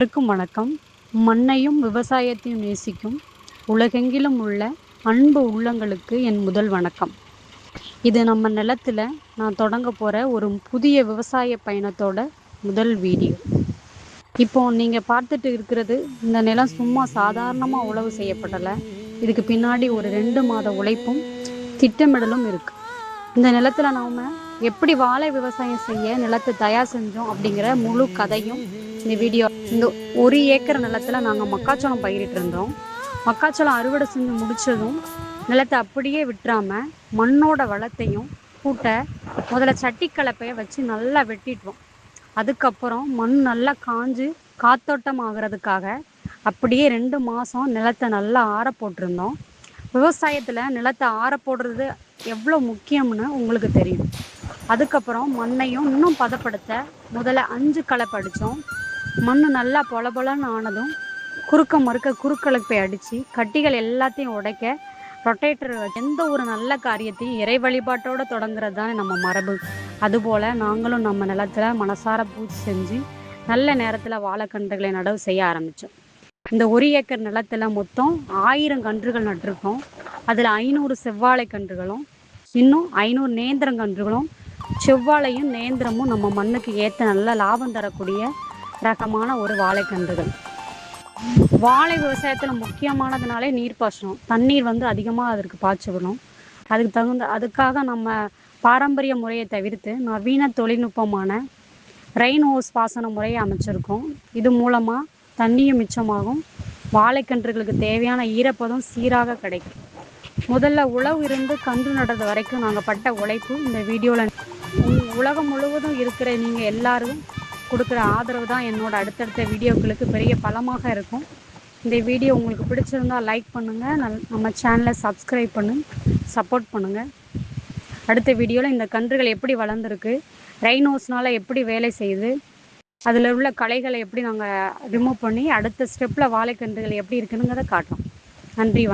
அனைவருக்கும் வணக்கம். மண்ணையும் விவசாயத்தையும் நேசிக்கும் உலகெங்கிலும் உள்ள அன்பு உள்ளங்களுக்கு என் முதல் வணக்கம். இது நம்ம நிலத்துல நான் தொடங்க போற ஒரு புதிய விவசாய பயணத்தோட முதல் வீடியோ. இப்போ நீங்க பார்த்துட்டு இருக்கிறது இந்த நிலம் சும்மா சாதாரணமா உழவு செய்யப்படல. இதுக்கு பின்னாடி ஒரு 2 மாத உழைப்பும் திட்டமிடலும் இருக்கு. இந்த நிலத்துல நாம எப்படி வாழை விவசாயம் செய்ய நிலத்தை தயார் செஞ்சோம் அப்படிங்கிற முழு கதையும் இந்த வீடியோ. இந்த 1 ஏக்கர் நிலத்துல நாங்க மக்காச்சோளம் பயிரிட்டு இருந்தோம். மக்காச்சோளம் அறுவடை செஞ்சு முடிச்சதும் நிலத்தை அப்படியே விட்டுறாம மண்ணோட வளத்தையும் கூட்ட முதல்ல சட்டி கலப்பைய வச்சு நல்லா வெட்டிட்டோம். அதுக்கப்புறம் மண் நல்லா காஞ்சு காத்தோட்டம் ஆகிறதுக்காக அப்படியே 2 மாசம் நிலத்தை நல்லா ஆற போட்டிருந்தோம். விவசாயத்துல நிலத்தை ஆற போடுறது எவ்வளோ முக்கியம்னு உங்களுக்கு தெரியும். அதுக்கப்புறம் மண்ணையும் இன்னும் பதப்படுத்த முதல்ல 5 கலப்பை அடித்தோம். மண் நல்லா பொலன்னு ஆனதும் குறுக்க மறுக்க குறுக்கலப்பை அடித்து கட்டிகள் எல்லாத்தையும் உடைக்க ரொட்டேட்டர். எந்த ஒரு நல்ல காரியத்தையும் இறை வழிபாட்டோடு தொடங்குறது தான் நம்ம மரபு. அதுபோல் நாங்களும் நம்ம நிலத்தில் மனசார பூஜை செஞ்சு நல்ல நேரத்தில் வாழைக்கன்றுகளை நடவு செய்ய ஆரம்பித்தோம். இந்த 1 ஏக்கர் நிலத்தில் மொத்தம் 1000 கன்றுகள் நட்டிருக்கோம். அதில் 500 செவ்வாழை கன்றுகளும் இன்னும் 500 நேந்திரங்கன்றுகளும். செவ்வாழையும் நேந்திரமும் நம்ம மண்ணுக்கு ஏற்ற நல்ல லாபம் தரக்கூடிய ரகமான ஒரு வாழைக்கன்றுகள். வாழை விவசாயத்தில் முக்கியமானதுனாலே நீர்ப்பாசனம். தண்ணீர் அதிகமாக அதற்கு பாய்ச்சணும். அதுக்காக நம்ம பாரம்பரிய முறையை தவிர்த்து நவீன தொழில்நுட்பமான ரெயின் ஹோஸ் பாசன முறையை அமைச்சிருக்கோம். இது மூலமாக தண்ணியும் மிச்சமாகும், வாழைக்கன்றுகளுக்கு தேவையான ஈரப்பதம் சீராக கிடைக்கும். முதல்ல உழவு இருந்து கன்று நடுறது வரைக்கும் நாங்கள் பட்ட உழைப்பு இந்த வீடியோவில். உலகம் முழுவதும் இருக்கிற நீங்கள் எல்லாரும் கொடுக்குற ஆதரவு தான் என்னோட அடுத்தடுத்த வீடியோக்களுக்கு பெரிய பலமாக இருக்கும். இந்த வீடியோ உங்களுக்கு பிடிச்சிருந்தால் லைக் பண்ணுங்கள், நம்ம சேனலை சப்ஸ்கிரைப் சப்போர்ட் பண்ணுங்கள். அடுத்த வீடியோவில் இந்த கன்றுகள் எப்படி வளர்ந்துருக்கு, ரெயின்ஹோஸ்னால் எப்படி வேலை செய்யுது, அதில் உள்ள களைகளை எப்படி நாங்கள் ரிமூவ் பண்ணி அடுத்த ஸ்டெப்பில் வாழைக்கன்றுகள் எப்படி இருக்குதுங்கிறத காட்டுறோம். நன்றி, வணக்கம்.